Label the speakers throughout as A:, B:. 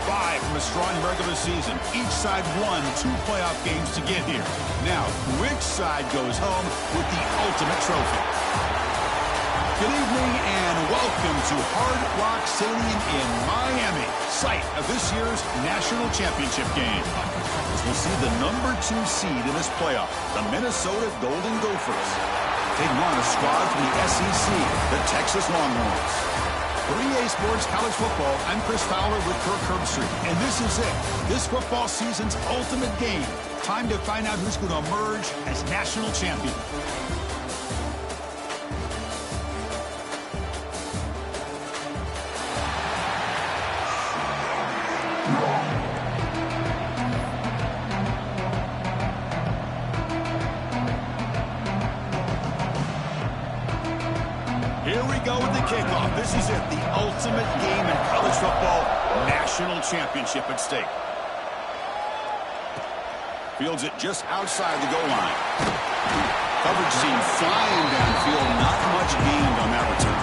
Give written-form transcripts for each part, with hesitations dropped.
A: bye from a strong regular season. Each side won 2 playoff games to get here. Now, which side goes home with the ultimate trophy? Good evening and welcome to Hard Rock Stadium in Miami, site of this year's national championship game. As we'll see the number 2 seed in this playoff, the Minnesota Golden Gophers, taking on a squad from the SEC, the Texas Longhorns. For EA Sports College Football, I'm Chris Fowler with Kirk Herbstreit, and this is it. This football season's ultimate game. Time to find out who's going to emerge as national champion. Here we go with the kickoff. This is it, the ultimate game in college football, national championship at stake. Fields it just outside the goal line. Coverage seen flying downfield, not much gained on that return.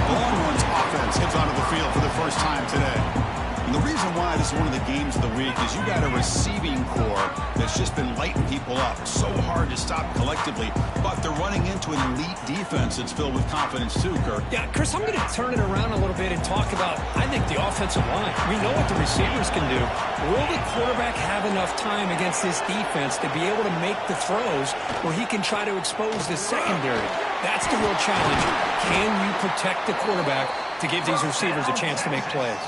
A: The Longhorns offense hits onto the field for the first time today. And the reason why this is one of the games of the week is you got a receiving core that's just been lighting people up. So hard to stop collectively, but they're running into an elite defense that's filled with confidence too, Kirk.
B: Yeah, Chris, I'm going to turn it around a little bit and talk about, I think, the offensive line. We know what the receivers can do. Will the quarterback have enough time against this defense to be able to make the throws where he can try to expose the secondary? That's the real challenge. Can you protect the quarterback to give these receivers a chance to make plays?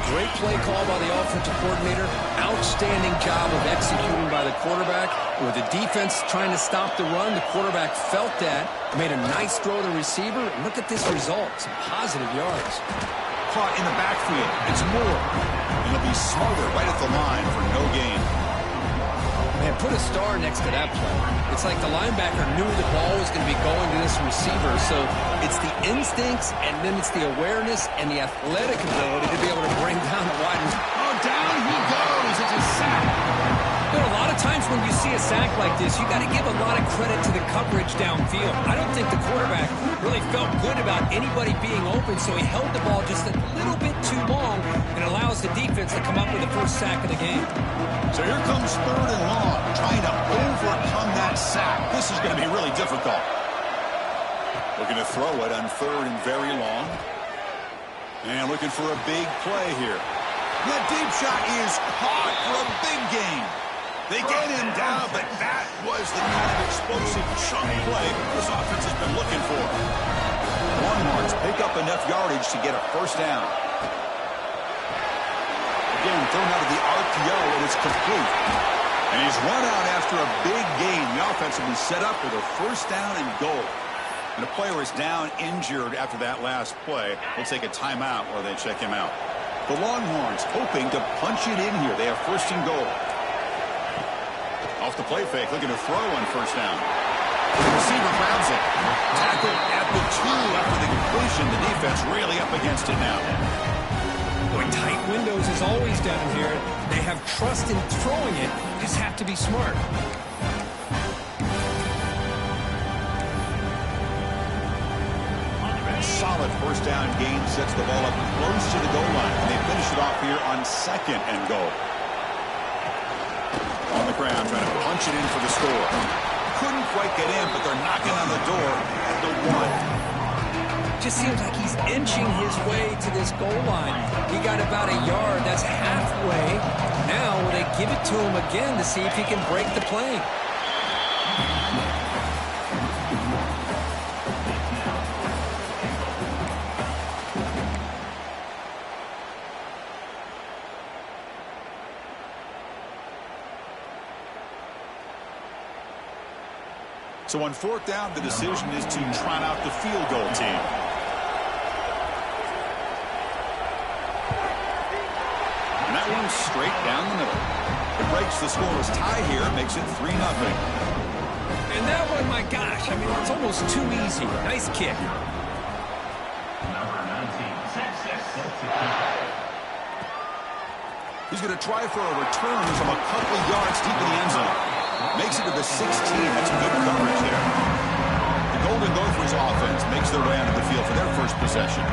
C: Great play call by the offensive coordinator. Outstanding job of executing by the quarterback. With the defense trying to stop the run, the quarterback felt that, made a nice throw to the receiver. Look at this result. Some positive yards.
A: Caught in the backfield. It's Moore. And he'll be smothered right at the line for no gain.
C: Man, put a star next to that play. It's like the linebacker knew the ball was going to be going to this receiver. So it's the instincts, and then it's the awareness and the athletic ability to be able to bring down the wide.
A: Oh, down he goes. It's a sack.
B: You know, a lot of times when you see a sack like this, you got to give a lot of credit to the coverage downfield. I don't think the quarterback really felt good about anybody being open, so he held the ball just a little bit too long and allows the defense to come up with the first sack of the game.
A: So here comes 3rd and long, trying to overcome that sack. This is going to be really difficult. Looking to throw it on 3rd and very long. And looking for a big play here. That deep shot is caught for a big gain. They get him down, but that was the kind of explosive chunk play this offense has been looking for. Longhorns pick up enough yardage to get a first down. Again, thrown out of the RPO, and it's complete. And he's run out after a big gain. The offense will be set up with a first down and goal. And the player is down injured after that last play. We'll take a timeout while they check him out. The Longhorns hoping to punch it in here. They have 1st and goal. Off the play fake, looking to throw on first down. The receiver grabs it. Tackled at the 2 after the completion. The defense really up against it now.
B: Boy, tight windows is always down here. They have trust in throwing it. Just have to be smart.
A: Solid first down gain sets the ball up close to the goal line. And they finish it off here on 2nd and goal. On the ground, trying to punch it in for the score. Couldn't quite get in, but they're knocking on the door at the 1.
B: Just seems like he's inching his way to this goal line. He got about a yard. That's halfway. Now will they give it to him again to see if he can break the play?
A: So on 4th down, the decision is to trot out the field goal team. And that one's straight down the middle. It breaks the scoreless tie here, makes it 3-0.
B: And that one, my gosh, I mean, it's almost too easy. Nice kick.
A: He's going to try for a return from a couple of yards deep in the end zone. Makes it to the 16. That's good coverage there. The Golden Gophers offense makes their way onto the field for their first possession.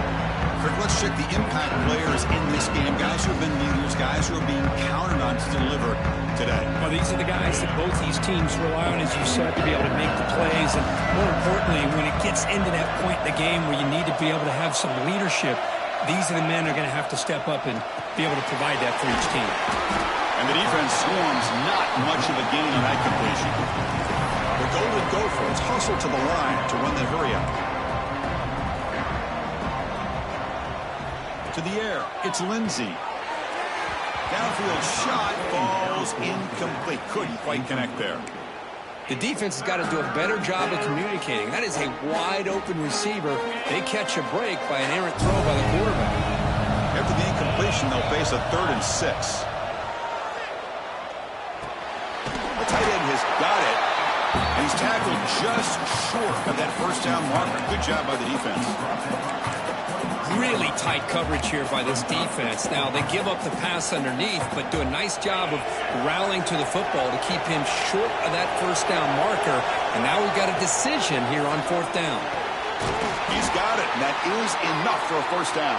A: Kirk, let's check the impact players guys in this game, guys who have been leaders, guys who are being counted on to deliver today.
B: Well, these are the guys that both these teams rely on, as you said, to be able to make the plays. And more importantly, when it gets into that point in the game where you need to be able to have some leadership, these are the men who are going to have to step up and be able to provide that for each team.
A: And the defense swarms not much of a gain on that completion. The Golden Gophers hustle to the line to run the hurry up. To the air, it's Lindsey. Downfield shot falls incomplete. Couldn't quite connect there.
C: The defense has got to do a better job of communicating. That is a wide-open receiver. They catch a break by an errant throw by the quarterback.
A: After the incompletion, they'll face a 3rd and 6. The tight end has got it, and he's tackled just short of that first down marker. Good job by the defense.
C: Really tight coverage here by this defense. Now, they give up the pass underneath, but do a nice job of rallying to the football to keep him short of that first down marker. And now we've got a decision here on 4th down.
A: He's got it, and that is enough for a first down.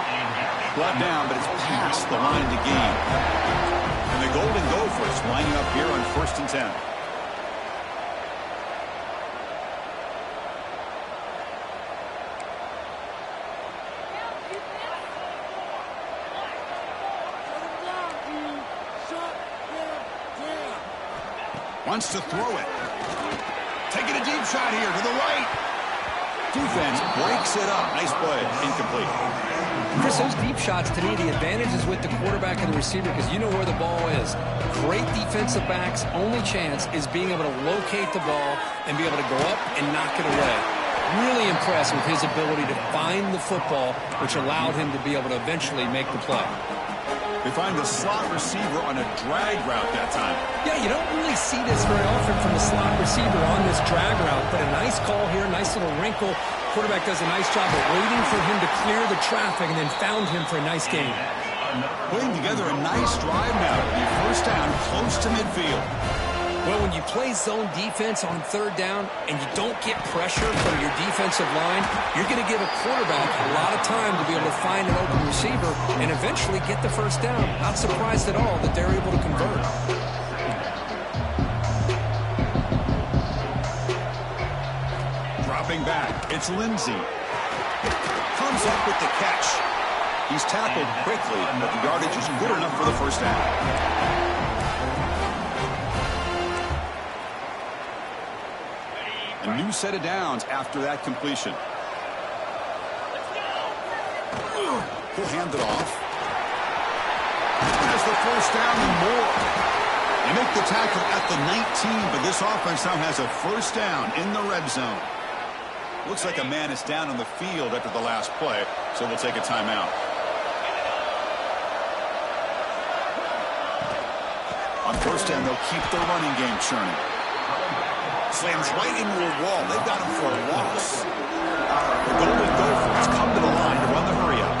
A: Brought down, but it's past the line to gain. And the Golden Gophers lining up here on 1st and 10. Wants to throw it. Taking a deep shot here to the right. Defense breaks it up. Nice play. Incomplete.
C: Chris, those deep shots, to me, the advantage is with the quarterback and the receiver because you know where the ball is. Great defensive backs' only chance is being able to locate the ball and be able to go up and knock it away. Really impressed with his ability to find the football, which allowed him to be able to eventually make the play.
A: They find the slot receiver on a drag route that time.
B: Yeah, you don't really see this very often from the slot receiver on this drag route, but a nice call here, nice little wrinkle. Quarterback does a nice job of waiting for him to clear the traffic and then found him for a nice gain.
A: Putting together a nice drive now. The first down close to midfield.
C: Well, when you play zone defense on 3rd down and you don't get pressure from your defensive line, you're going to give a quarterback a lot of time to be able to find an open receiver and eventually get the first down. Not surprised at all that they're able to convert.
A: Dropping back, it's Lindsey. Comes up with the catch. He's tackled quickly, but the yardage is good enough for the first down. A new set of downs after that completion. He'll hand it off. Has the first down and more. They make the tackle at the 19, but this offense now has a first down in the red zone. Looks like a man is down on the field after the last play, so we'll take a timeout. On first down, they'll keep their running game churning. Slams right into a wall. They've got him for a loss. The Golden Gophers come to the line to run the hurry-up.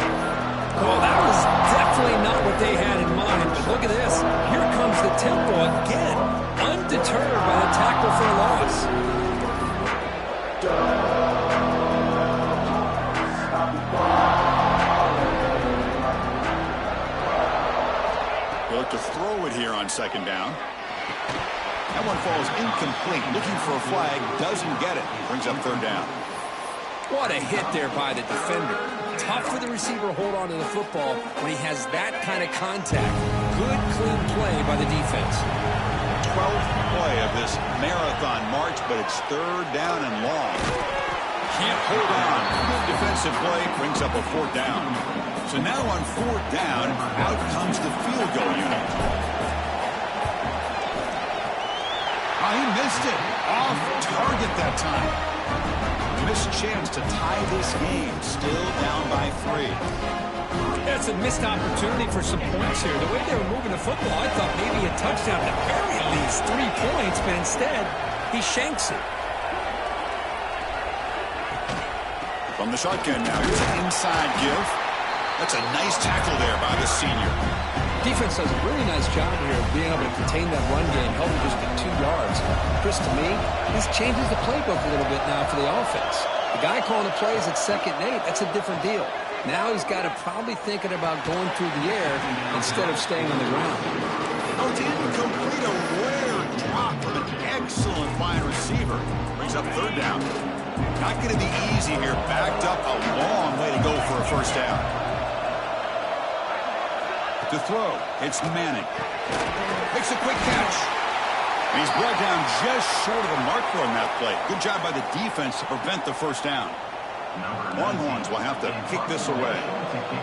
B: Well, that was definitely not what they had in mind. But look at this. Here comes the tempo again. Undeterred by the tackle for a loss.
A: They'll look to throw it here on 2nd down. That one falls incomplete. Looking for a flag. Doesn't get it. Brings up 3rd down.
C: What a hit there by the defender. Tough for the receiver to hold on to the football when he has that kind of contact. Good, clean play by the defense.
A: 12th play of this marathon march, but it's 3rd down and long. Can't hold on. Good defensive play. Brings up a 4th down. So now on 4th down, out comes the field goal unit. He missed it. Off target that time. Missed chance to tie this game. Still down by 3.
B: That's a missed opportunity for some points here. The way they were moving the football, I thought maybe a touchdown at the very least. 3 points, but instead, he shanks it.
A: From the shotgun now, here's an inside give. That's a nice tackle there by the senior.
C: Defense does a really nice job here of being able to contain that run game, held him just at 2 yards. Chris, to me, this changes the playbook a little bit now for the offense. The guy calling the plays at 2nd and 8, that's a different deal.
B: Now he's got to probably thinking about going through the air instead of staying on the ground.
A: Oh, didn't complete a rare drop from an excellent wide receiver. Brings up third down. Not going to be easy here. Backed up a long way to go for a first down. To throw, it's Manning. Makes a quick catch. And he's brought down just short of the marker on that play. Good job by the defense to prevent the first down. Longhorns will have to kick this away.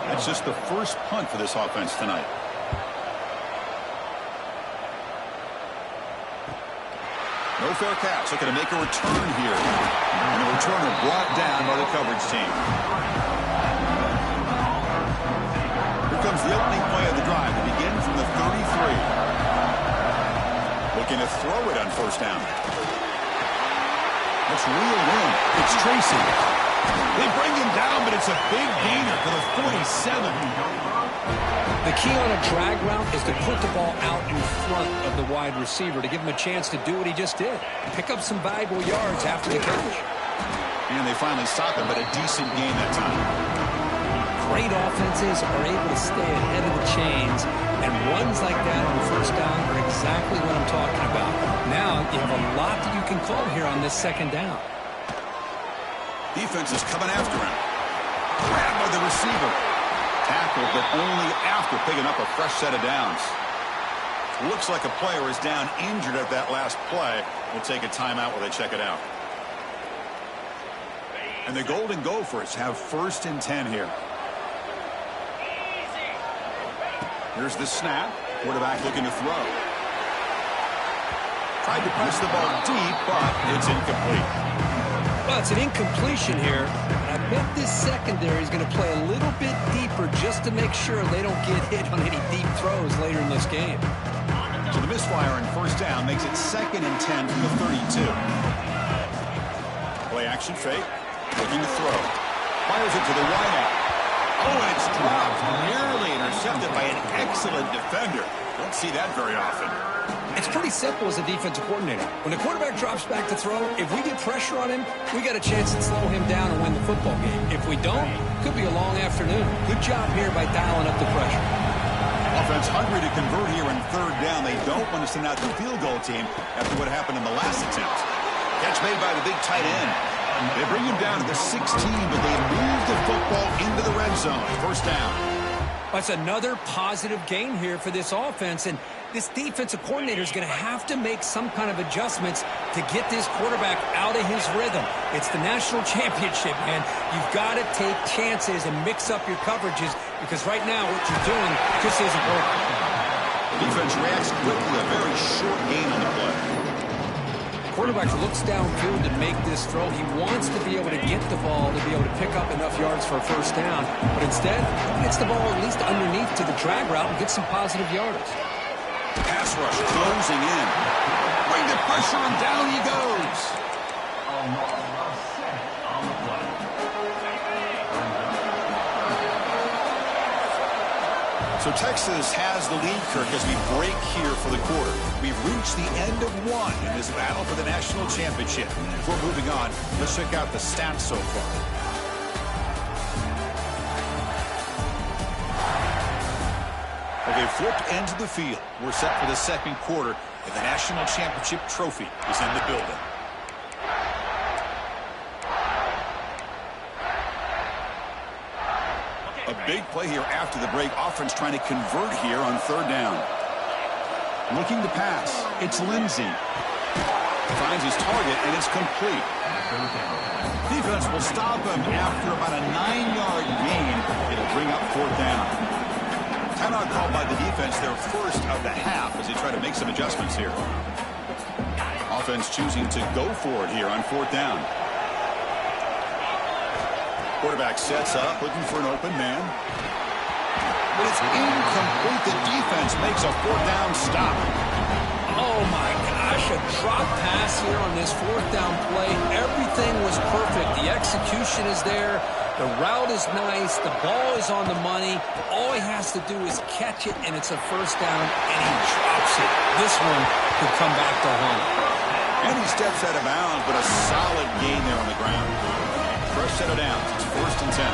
A: That's just the first punt for this offense tonight. No fair catch. Looking to make a return here. And the returner brought down by the coverage team. Here comes the opening play of the drive. It begins from the 33. Looking to throw it on first down. That's reeled in. It's Tracy. They bring him down, but it's a big gainer for the 47.
B: The key on a drag route is to put the ball out in front of the wide receiver to give him a chance to do what he just did. Pick up some valuable yards after the catch.
A: And they finally stop him, but a decent gain that time.
B: Great offenses are able to stay ahead of the chains, and runs like that on first down are exactly what I'm talking about. Now you have a lot that you can call here on this second down.
A: Defense is coming after him. Grabbed by the receiver. Tackled, but only after picking up a fresh set of downs. Looks like a player is down injured at that last play. We'll take a timeout while they check it out. And the Golden Gophers have 1st and 10 here. Here's the snap. Quarterback looking to throw. Tried to press the ball deep, but it's incomplete.
B: Well, it's an incompletion here. I bet this secondary is going to play a little bit deeper just to make sure they don't get hit on any deep throws later in this game.
A: So the misfire on first down makes it 2nd and 10 from the 32. Play action fake. Looking to throw. Fires it to the wideout. Oh, and it's dropped. Nearly intercepted by an excellent defender. Don't see that very often.
B: It's pretty simple as a defensive coordinator. When the quarterback drops back to throw, if we get pressure on him, we got a chance to slow him down and win the football game. If we don't, it could be a long afternoon. Good job here by dialing up the pressure.
A: Offense hungry to convert here in third down. They don't want to send out the field goal team after what happened in the last attempt. Catch made by the big tight end. They bring him down to the 16, but they move the football into the red zone. First down.
B: That's another positive gain here for this offense, and this defensive coordinator is going to have to make some kind of adjustments to get this quarterback out of his rhythm. It's the national championship, man. You've got to take chances and mix up your coverages because right now what you're doing just isn't working.
A: Defense reacts quickly, a very short gain on the play.
B: Quarterback looks downfield to make this throw. He wants to be able to get the ball to be able to pick up enough yards for a first down. But instead, he gets the ball at least underneath to the drag route and gets some positive yards.
A: Pass rush closing in. Bring the pressure and down he goes. So Texas has the lead, Kirk, as we break here for the quarter. We've reached the end of one in this battle for the national championship. Before moving on, let's check out the stats so far. Okay, flipped into the field. We're set for the second quarter, and the national championship trophy is in the building. A big play here after the break. Offense trying to convert here on third down. Looking to pass. It's Lindsey. Finds his target, and it's complete. Defense will stop him after about a 9-yard gain. It'll bring up fourth down. Timeout called by the defense, their first of the half, as they try to make some adjustments here. Offense choosing to go for it here on fourth down. Quarterback sets up, looking for an open man. But it's incomplete. The defense makes a fourth down stop.
B: Oh, my gosh, a drop pass here on this fourth down play. Everything was perfect. The execution is there. The route is nice. The ball is on the money. All he has to do is catch it, and it's a first down, and he drops it. This one could come back to home.
A: And he steps out of bounds, but a solid gain there on the ground. Fresh set of downs. It's 1st and 10.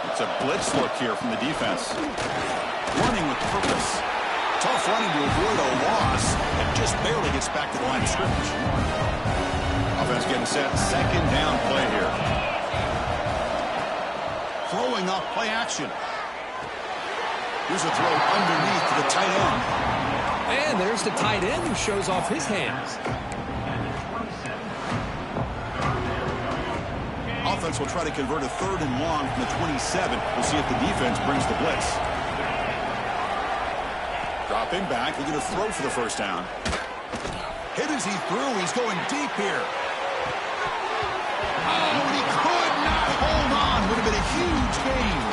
A: It's a blitz look here from the defense. Running with purpose. Tough running to avoid a loss, and just barely gets back to the line of scrimmage. Offense getting set. Second down play here. Throwing off play action. Here's a throw underneath to the tight end.
B: And there's the tight end who shows off his hands.
A: Offense will try to convert a 3rd and long from the 27. We'll see if the defense brings the blitz. Dropping back, looking to throw for the first down. Hit as he threw. He's going deep here. Oh, and he could not hold on. Would have been a huge gain.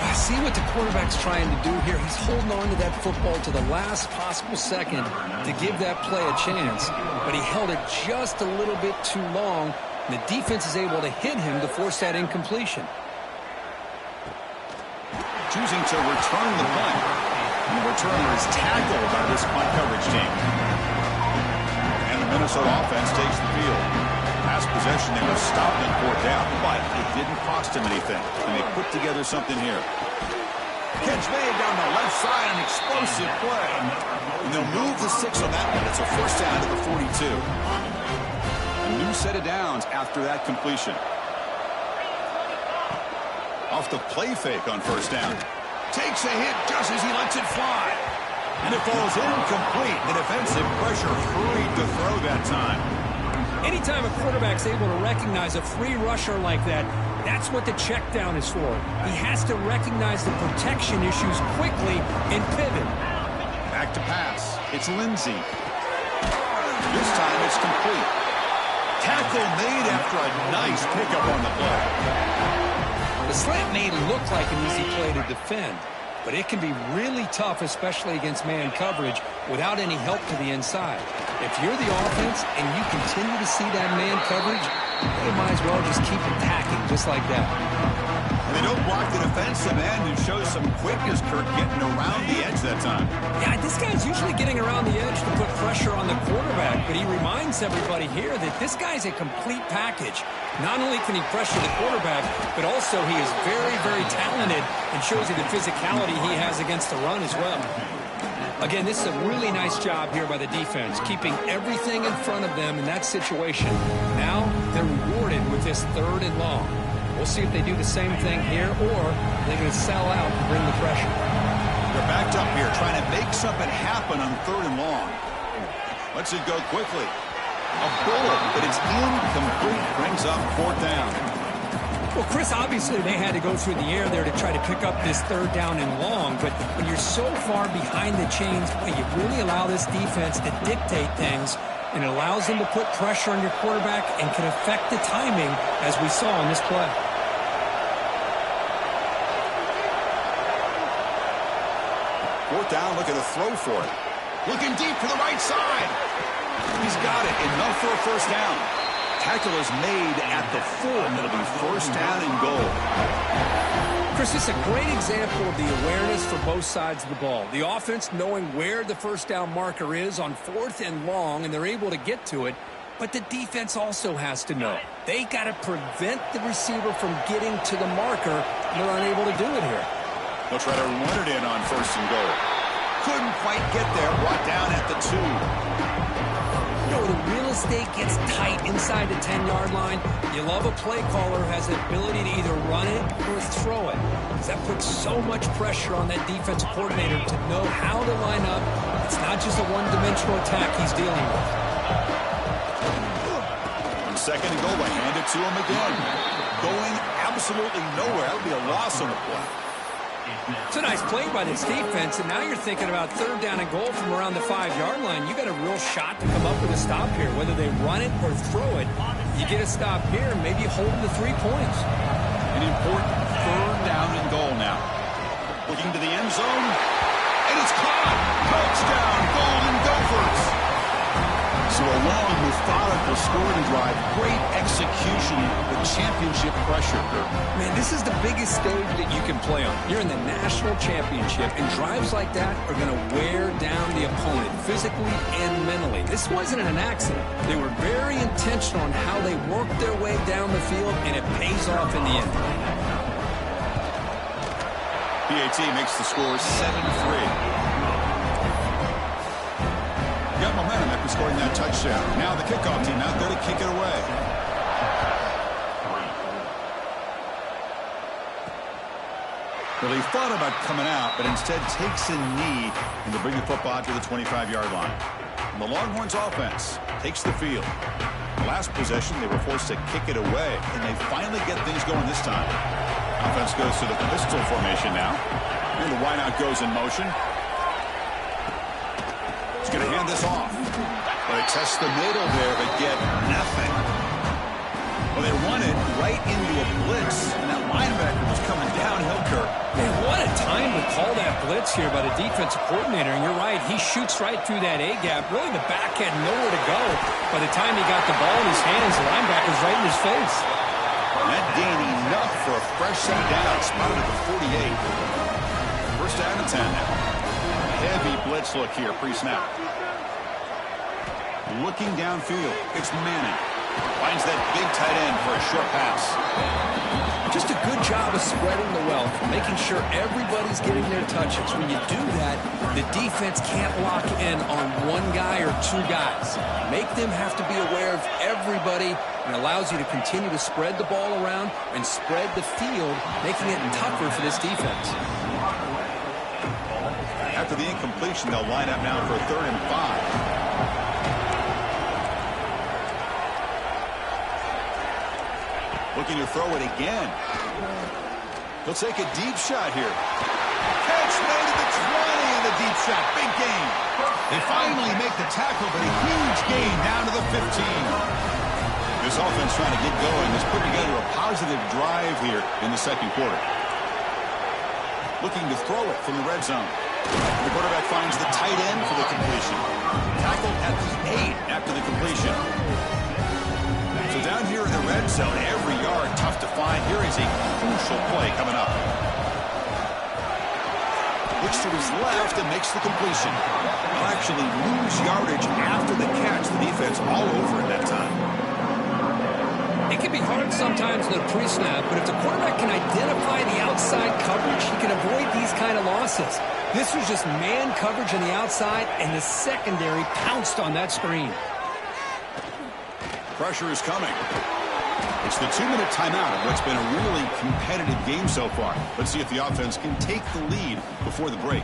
B: I see what the quarterback's trying to do here. He's holding on to that football to the last possible second to give that play a chance. But he held it just a little bit too long. And the defense is able to hit him to force that incompletion.
A: Choosing to return the punt. And the returner is tackled by this punt coverage team. And the Minnesota offense takes the field. Last possession, they were stopped on 4th down, but it didn't cost them anything. And they put together something here. Catch made down the left side, an explosive play. And they'll move the 6 on that one. It's a first down to the 42. A new set of downs after that completion. Off the play fake on first down. Takes a hit just as he lets it fly. And it falls incomplete. The defensive pressure hurried to throw that time.
B: Anytime a quarterback's able to recognize a free rusher like that, that's what the check down is for. He has to recognize the protection issues quickly and pivot.
A: Back to pass. It's Lindsey. This time it's complete. Tackle made after a nice pickup on the play.
B: The slant may look like an easy play to defend, but it can be really tough, especially against man coverage, without any help to the inside. If you're the offense and you continue to see that man coverage, you might as well just keep attacking just like that.
A: And they don't block the defensive end and show some quickness, Kirk, getting around the edge that time.
B: Yeah, this guy's usually getting around the edge to put pressure on the quarterback, but he reminds everybody here that this guy's a complete package. Not only can he pressure the quarterback, but also he is very, very talented and shows you the physicality he has against the run as well. Again, this is a really nice job here by the defense, keeping everything in front of them in that situation. Now they're rewarded with this 3rd and long. We'll see if they do the same thing here, or they're going to sell out and bring the pressure.
A: They're backed up here, trying to make something happen on 3rd and long. Lets it go quickly. A bullet, but it's incomplete. Brings up 4th down.
B: Well, Chris, obviously they had to go through the air there to try to pick up this 3rd down and long, but when you're so far behind the chains, you really allow this defense to dictate things, and it allows them to put pressure on your quarterback and can affect the timing, as we saw in this play.
A: Fourth down, looking to throw for it. Looking deep to the right side. He's got it. Enough for a first down. Tackle is made at the 4. It'll be first down and goal.
B: Chris, it's a great example of the awareness for both sides of the ball. The offense knowing where the first down marker is on 4th and long, and they're able to get to it. But the defense also has to know. They got to prevent the receiver from getting to the marker. They're unable to do it here.
A: They'll try to run it in on first and goal. Couldn't quite get there. Brought down at the 2.
B: You know, the real estate gets tight inside the 10-yard line. You love a play caller who has the ability to either run it or throw it, because that puts so much pressure on that defensive coordinator to know how to line up. It's not just a one-dimensional attack he's dealing with.
A: On 2nd and goal, they hand it to him again. Going absolutely nowhere. That would be a loss on the play.
B: It's a nice play by this defense, and now you're thinking about 3rd down and goal from around the 5-yard line. You got a real shot to come up with a stop here. Whether they run it or throw it, you get a stop here and maybe hold them to 3 points.
A: An important 3rd down and goal now. Looking to the end zone, and it's caught. Touchdown, Golden Gophers. So a long, methodical scoring drive, great execution with championship pressure.
B: Man, this is the biggest stage that you can play on. You're in the national championship, and drives like that are going to wear down the opponent physically and mentally. This wasn't an accident. They were very intentional on how they worked their way down the field, and it pays off in the end.
A: PAT makes the score 7-3. Got momentum after scoring that touchdown. Now the kickoff team out there to kick it away. Well, he thought about coming out, but instead takes a knee and to bring the football to the 25-yard line. And the Longhorns offense takes the field. Last possession, they were forced to kick it away, and they finally get things going this time. Offense goes to the pistol formation now. And the wideout goes in motion. He's going to hand this off. They test the middle there, but get nothing. Well, they run it right into a blitz, and that linebacker was coming downhill, Kirk.
B: Man, what a time to call that blitz here by the defensive coordinator. And you're right, he shoots right through that A-gap. Really, the back had nowhere to go. By the time he got the ball in his hands, the linebacker's right in his face.
A: That gain enough for a fresh set down, spotted at the 48. First down and 10 now. Heavy blitz look here, pre-snap. Looking downfield, it's Manning. Finds that big tight end for a short pass.
C: Just a good job of spreading the wealth, making sure everybody's getting their touches. When you do that, the defense can't lock in on one guy or two guys. Make them have to be aware of everybody, and allows you to continue to spread the ball around and spread the field, making it tougher for this defense.
A: After the incompletion, they'll line up now for a 3rd and 5. Looking to throw it again. He'll take a deep shot here. Catch made at the 20 in the deep shot. Big gain. They finally make the tackle, but a huge gain down to the 15. This offense trying to get going has put together a positive drive here in the second quarter. Looking to throw it from the red zone. The quarterback finds the tight end for the completion. Tackled at the 8 after the completion. So down here in the red zone, every yard tough to find. Here is a crucial play coming up. Looks to his left and makes the completion. He'll actually lose yardage after the catch. The defense all over it that time.
B: It can be hard sometimes in the pre-snap, but if the quarterback can identify the outside coverage, he can avoid these kind of losses. This was just man coverage on the outside, and the secondary pounced on that screen.
A: Pressure is coming. It's the 2-minute timeout of what's been a really competitive game so far. Let's see if the offense can take the lead before the break.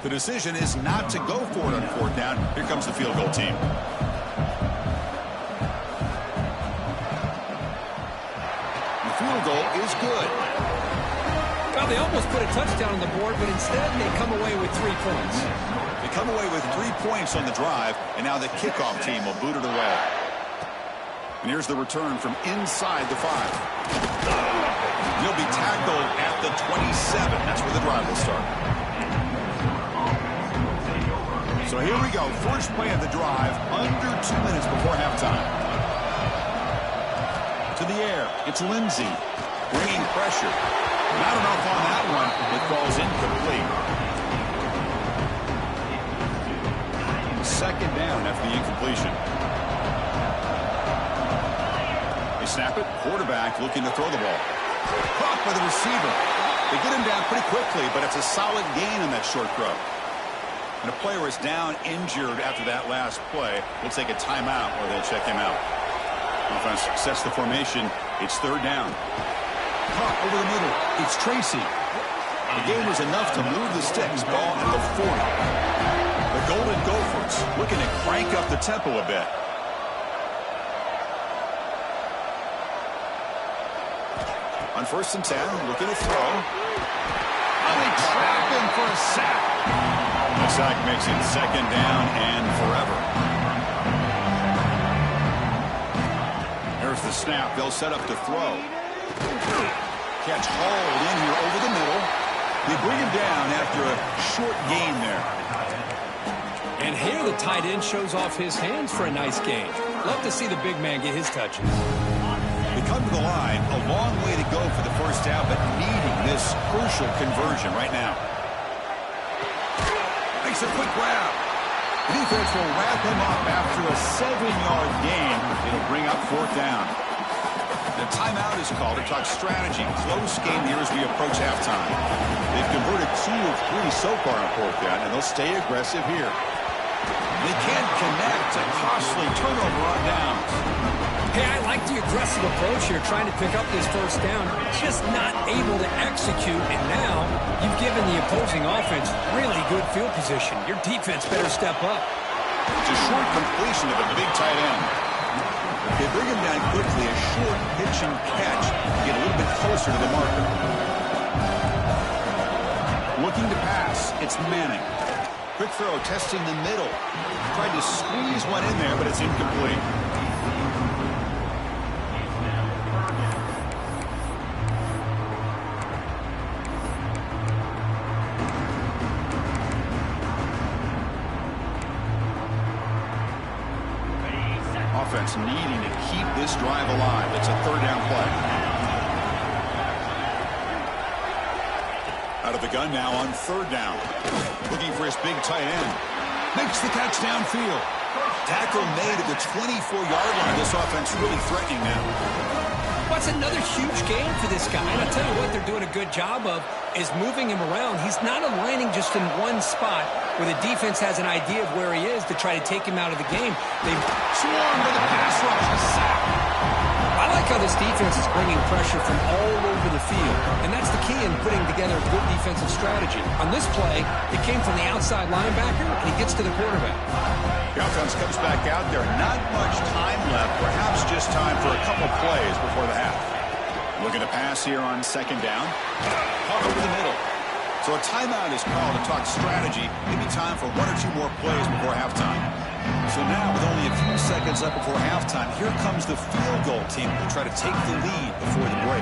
A: The decision is not to go for it on 4th down. Here comes the field goal team. The field goal is good.
B: Well, they almost put a touchdown on the board, but instead they come away with 3 points.
A: They come away with 3 points on the drive, and now the kickoff team will boot it away. And here's the return from inside the 5. He'll be tackled at the 27. That's where the drive will start. So here we go. First play of the drive, under 2 minutes before halftime. To the air. It's Lindsey bringing pressure. Not enough on that one. It falls incomplete. Second down after the incompletion. They snap it. Quarterback looking to throw the ball. Caught by the receiver. They get him down pretty quickly, but it's a solid gain on that short throw. And a player is down injured after that last play. We'll take a timeout or they'll check him out. Offense sets the formation. It's 3rd down. Caught over the middle. It's Tracy. The gain was enough to move the sticks. Ball at the 40. The Golden Gophers looking to crank up the tempo a bit. On 1st and 10, looking to throw. And they trap him for a sack. The sack makes it 2nd down and forever. There's the snap. They'll set up to throw. Catch hauled in here over the middle. They bring him down after a short gain there.
B: And here the tight end shows off his hands for a nice gain. Love to see the big man get his touches.
A: They come to the line, a long way to go for the first down, but needing this crucial conversion right now. Makes a quick grab. The defense will wrap him up after a 7-yard gain. It'll bring up fourth down. The timeout is called to talk strategy. Close game here as we approach halftime. They've converted 2 of 3 so far on fourth down, and they'll stay aggressive here. They can't connect. A costly turnover on downs.
B: Hey, I like the aggressive approach here, trying to pick up this first down. Just not able to execute, and now you've given the opposing offense really good field position. Your defense better step up.
A: It's a short completion of a big tight end. They bring him down quickly, a short pitch and catch to get a little bit closer to the marker. Looking to pass, it's Manning. Quick throw, testing the middle. Tried to squeeze one in there, but it's incomplete. Offense needing to keep this drive alive. It's a third down play. Out of the gun now on third down. Looking for his big tight end. Makes the catch downfield. Tackle made at the 24-yard line. This offense really threatening now.
B: What's another huge gain for this guy? And I'll tell you what they're doing a good job of is moving him around. He's not aligning just in one spot where the defense has an idea of where he is to try to take him out of the game. They've
A: swarmed with a pass rush. A sack.
B: I like how this defense is bringing pressure from all over the field, and that's the key in putting together a good defensive strategy. On this play, it came from the outside linebacker, and he gets to the quarterback.
A: The offense comes back out there. Not much time left. Perhaps just time for a couple plays before the half. Looking to pass here on second down. Caught over the middle. So a timeout is called to talk strategy. Maybe time for 1 or 2 more plays before halftime. So now, with only a few seconds left before halftime, here comes the field goal team to try to take the lead before the break.